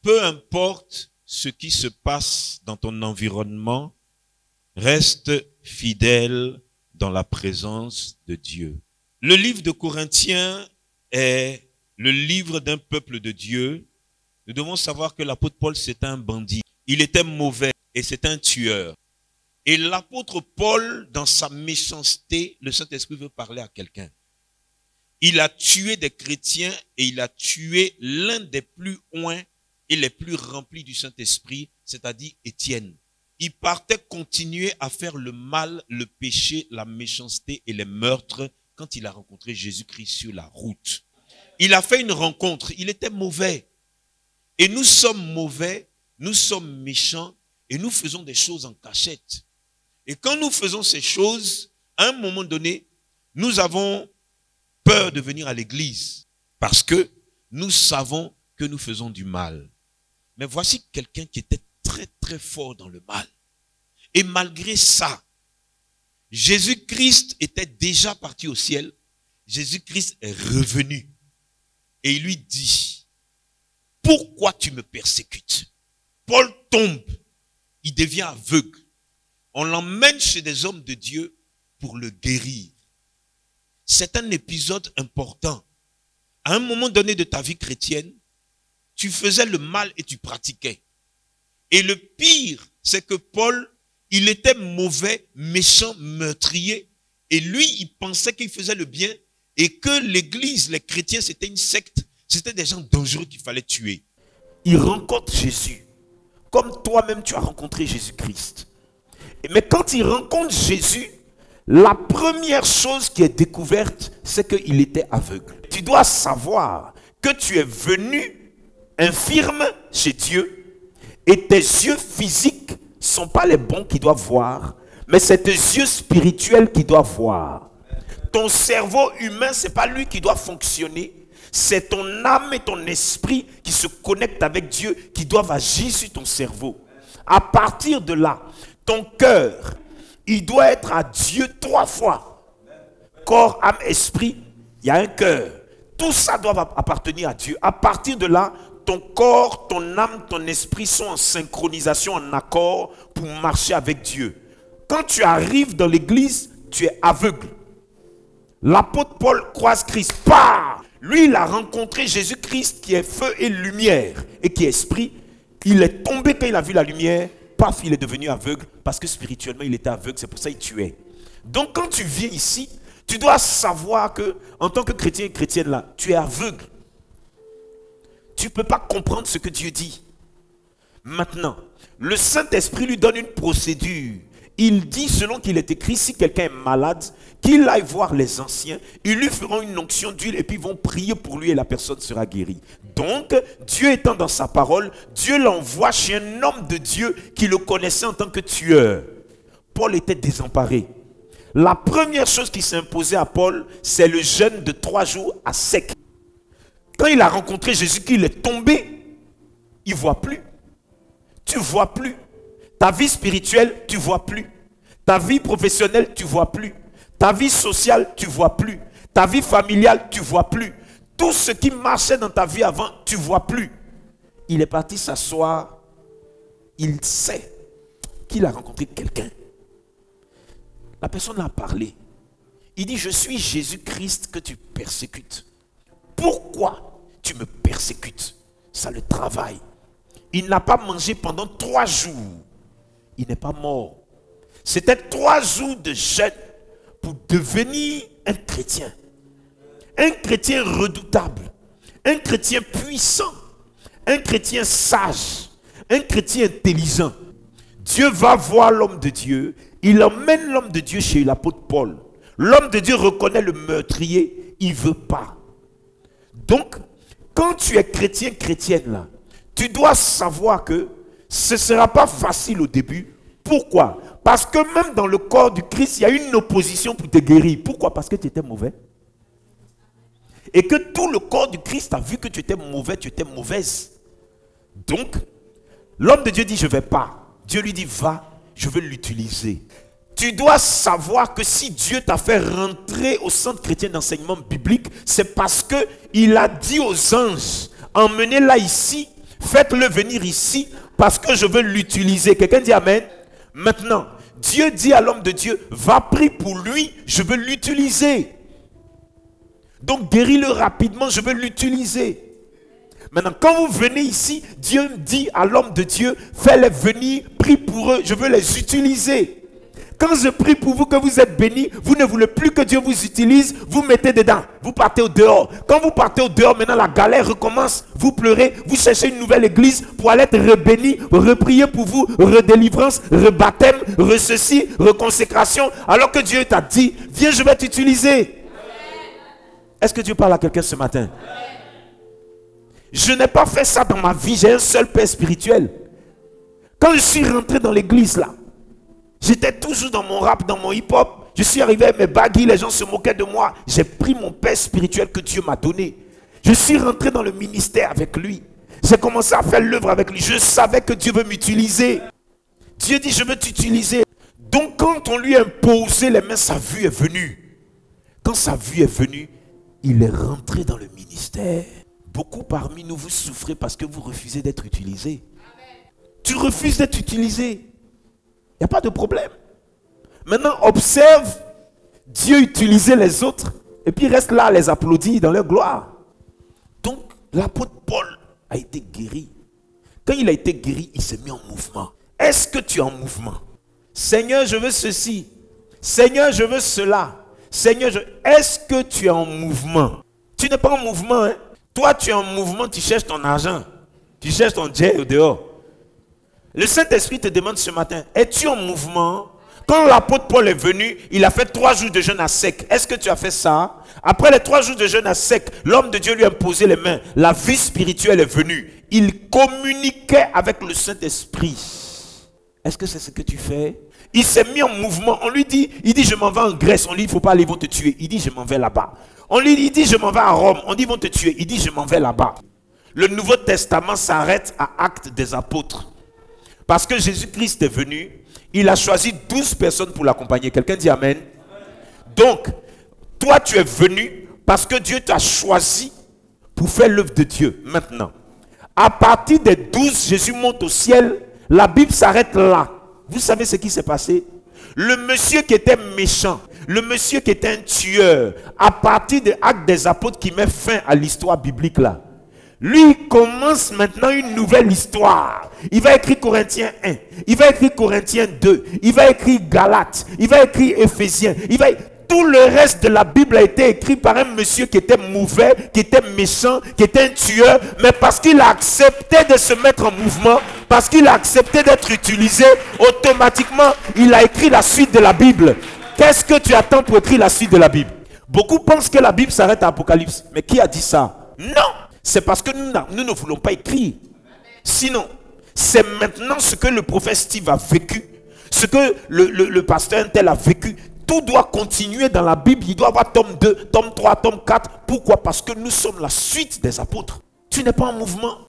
peu importe ce qui se passe dans ton environnement, reste fidèle dans la présence de Dieu. Le livre de Corinthiens est le livre d'un peuple de Dieu. Nous devons savoir que l'apôtre Paul, c'est un bandit. Il était mauvais et c'est un tueur. Et l'apôtre Paul, dans sa méchanceté, le Saint-Esprit veut parler à quelqu'un. Il a tué des chrétiens et il a tué l'un des plus oints et les plus remplis du Saint-Esprit, c'est-à-dire Étienne. Il partait continuer à faire le mal, le péché, la méchanceté et les meurtres quand il a rencontré Jésus-Christ sur la route. Il a fait une rencontre, il était mauvais. Et nous sommes mauvais, nous sommes méchants et nous faisons des choses en cachette. Et quand nous faisons ces choses, à un moment donné, nous avons peur de venir à l'église parce que nous savons que nous faisons du mal. Mais voici quelqu'un qui était très très fort dans le mal. Et malgré ça, Jésus-Christ était déjà parti au ciel. Jésus-Christ est revenu. Et il lui dit, pourquoi tu me persécutes? Paul tombe, il devient aveugle. On l'emmène chez des hommes de Dieu pour le guérir. C'est un épisode important. À un moment donné de ta vie chrétienne, tu faisais le mal et tu pratiquais. Et le pire, c'est que Paul, il était mauvais, méchant, meurtrier. Et lui, il pensait qu'il faisait le bien et que l'église, les chrétiens, c'était une secte. C'était des gens dangereux qu'il fallait tuer. Il rencontre Jésus. Comme toi-même, tu as rencontré Jésus-Christ. Mais quand il rencontre Jésus, la première chose qui est découverte, c'est qu'il était aveugle. Tu dois savoir que tu es venu infirme chez Dieu et tes yeux physiques ne sont pas les bons qui doivent voir, mais c'est tes yeux spirituels qui doivent voir. Ton cerveau humain, ce n'est pas lui qui doit fonctionner. C'est ton âme et ton esprit qui se connectent avec Dieu, qui doivent agir sur ton cerveau. À partir de là, ton cœur, il doit être à Dieu 3 fois. Corps, âme, esprit, il y a un cœur. Tout ça doit appartenir à Dieu. À partir de là, ton corps, ton âme, ton esprit sont en synchronisation, en accord pour marcher avec Dieu. Quand tu arrives dans l'église, tu es aveugle. L'apôtre Paul croise Christ. Bah! Lui, il a rencontré Jésus-Christ qui est feu et lumière et qui est esprit. Il est tombé quand il a vu la lumière. Paf, il est devenu aveugle parce que spirituellement, il était aveugle. C'est pour ça qu'il tuait. Donc, quand tu viens ici, tu dois savoir que, en tant que chrétien et chrétienne là, tu es aveugle. Tu ne peux pas comprendre ce que Dieu dit. Maintenant, le Saint-Esprit lui donne une procédure. Il dit, selon qu'il est écrit, si quelqu'un est malade, qu'il aille voir les anciens, ils lui feront une onction d'huile et puis ils vont prier pour lui et la personne sera guérie. Donc, Dieu étant dans sa parole, Dieu l'envoie chez un homme de Dieu qui le connaissait en tant que tueur. Paul était désemparé. La première chose qui s'est imposée à Paul, c'est le jeûne de 3 jours à sec. Quand il a rencontré Jésus, qu'il est tombé, il ne voit plus. Tu ne vois plus. Ta vie spirituelle, tu ne vois plus. Ta vie professionnelle, tu ne vois plus. Ta vie sociale, tu ne vois plus. Ta vie familiale, tu ne vois plus. Tout ce qui marchait dans ta vie avant, tu ne vois plus. Il est parti s'asseoir. Il sait qu'il a rencontré quelqu'un. La personne a parlé. Il dit, je suis Jésus-Christ que tu persécutes. Pourquoi tu me persécutes? Ça le travaille. Il n'a pas mangé pendant 3 jours. Il n'est pas mort. C'était 3 jours de jeûne pour devenir un chrétien. Un chrétien redoutable. Un chrétien puissant. Un chrétien sage. Un chrétien intelligent. Dieu va voir l'homme de Dieu. Il emmène l'homme de Dieu chez l'apôtre Paul. L'homme de Dieu reconnaît le meurtrier. Il ne veut pas. Donc, quand tu es chrétien, chrétienne là, tu dois savoir que ce ne sera pas facile au début. Pourquoi? Parce que même dans le corps du Christ, il y a une opposition pour te guérir. Pourquoi? Parce que tu étais mauvais. Et que tout le corps du Christ a vu que tu étais mauvais, tu étais mauvaise. Donc, l'homme de Dieu dit, je ne vais pas. Dieu lui dit, va, je veux l'utiliser. Tu dois savoir que si Dieu t'a fait rentrer au centre chrétien d'enseignement biblique, c'est parce qu'il a dit aux anges, emmenez-la ici, Faites-le venir ici parce que je veux l'utiliser. Quelqu'un dit amen. Maintenant, Dieu dit à l'homme de Dieu, va prier pour lui, je veux l'utiliser. Donc guéris-le rapidement, je veux l'utiliser. Maintenant, quand vous venez ici, Dieu dit à l'homme de Dieu, fais-les venir, prie pour eux, je veux les utiliser. Quand je prie pour vous que vous êtes bénis, vous ne voulez plus que Dieu vous utilise, vous mettez dedans, vous partez au dehors. Quand vous partez au dehors, maintenant la galère recommence, vous pleurez, vous cherchez une nouvelle église pour aller être rebéni, reprier pour vous, redélivrance, rebaptême, receci, reconsécration, alors que Dieu t'a dit, viens, je vais t'utiliser. Est-ce que Dieu parle à quelqu'un ce matin? Je n'ai pas fait ça dans ma vie, j'ai un seul père spirituel. Quand je suis rentré dans l'église là, j'étais toujours dans mon rap, dans mon hip-hop. Je suis arrivé avec mes baguilles, les gens se moquaient de moi. J'ai pris mon père spirituel que Dieu m'a donné. Je suis rentré dans le ministère avec lui. J'ai commencé à faire l'œuvre avec lui. Je savais que Dieu veut m'utiliser. Dieu dit, je veux t'utiliser. Donc quand on lui a imposé les mains, sa vue est venue. Quand sa vue est venue, il est rentré dans le ministère. Beaucoup parmi nous, vous souffrez parce que vous refusez d'être utilisé. Tu refuses d'être utilisé. Il n'y a pas de problème. Maintenant, observe Dieu utiliser les autres et puis reste là à les applaudir dans leur gloire. Donc, l'apôtre Paul a été guéri. Quand il a été guéri, il s'est mis en mouvement. Est-ce que tu es en mouvement? Seigneur, je veux ceci. Seigneur, je veux cela. Seigneur, est-ce que tu es en mouvement? Tu n'es pas en mouvement, hein? Toi, tu es en mouvement, tu cherches ton argent. Tu cherches ton jet au dehors. Le Saint-Esprit te demande ce matin, es-tu en mouvement? Quand l'apôtre Paul est venu, il a fait 3 jours de jeûne à sec. Est-ce que tu as fait ça? Après les 3 jours de jeûne à sec, l'homme de Dieu lui a posé les mains. La vie spirituelle est venue. Il communiquait avec le Saint-Esprit. Est-ce que c'est ce que tu fais? Il s'est mis en mouvement. On lui dit, il dit, je m'en vais en Grèce. On lui dit, il ne faut pas aller, ils vont te tuer. Il dit, je m'en vais là-bas. On lui dit, je m'en vais à Rome. On dit, ils vont te tuer. Il dit, je m'en vais là-bas. Le Nouveau Testament s'arrête à Actes des Apôtres. Parce que Jésus-Christ est venu, il a choisi 12 personnes pour l'accompagner. Quelqu'un dit amen. Donc, toi tu es venu parce que Dieu t'a choisi pour faire l'œuvre de Dieu. Maintenant, à partir des 12, Jésus monte au ciel. La Bible s'arrête là. Vous savez ce qui s'est passé? Le monsieur qui était méchant, le monsieur qui était un tueur, à partir de Actes des Apôtres qui met fin à l'histoire biblique là, lui, il commence maintenant une nouvelle histoire. Il va écrire Corinthiens 1. Il va écrire Corinthiens 2. Il va écrire Galates. Il va écrire Éphésiens. Tout le reste de la Bible a été écrit par un monsieur qui était mauvais, qui était méchant, qui était un tueur. Mais parce qu'il a accepté de se mettre en mouvement, parce qu'il a accepté d'être utilisé, automatiquement, il a écrit la suite de la Bible. Qu'est-ce que tu attends pour écrire la suite de la Bible? Beaucoup pensent que la Bible s'arrête à Apocalypse. Mais qui a dit ça? Non! C'est parce que nous ne voulons pas écrire. Sinon, c'est maintenant ce que le prophète Steve a vécu, ce que le pasteur Intel a vécu. Tout doit continuer dans la Bible. Il doit y avoir tome 2, tome 3, tome 4. Pourquoi? Parce que nous sommes la suite des apôtres. Tu n'es pas en mouvement.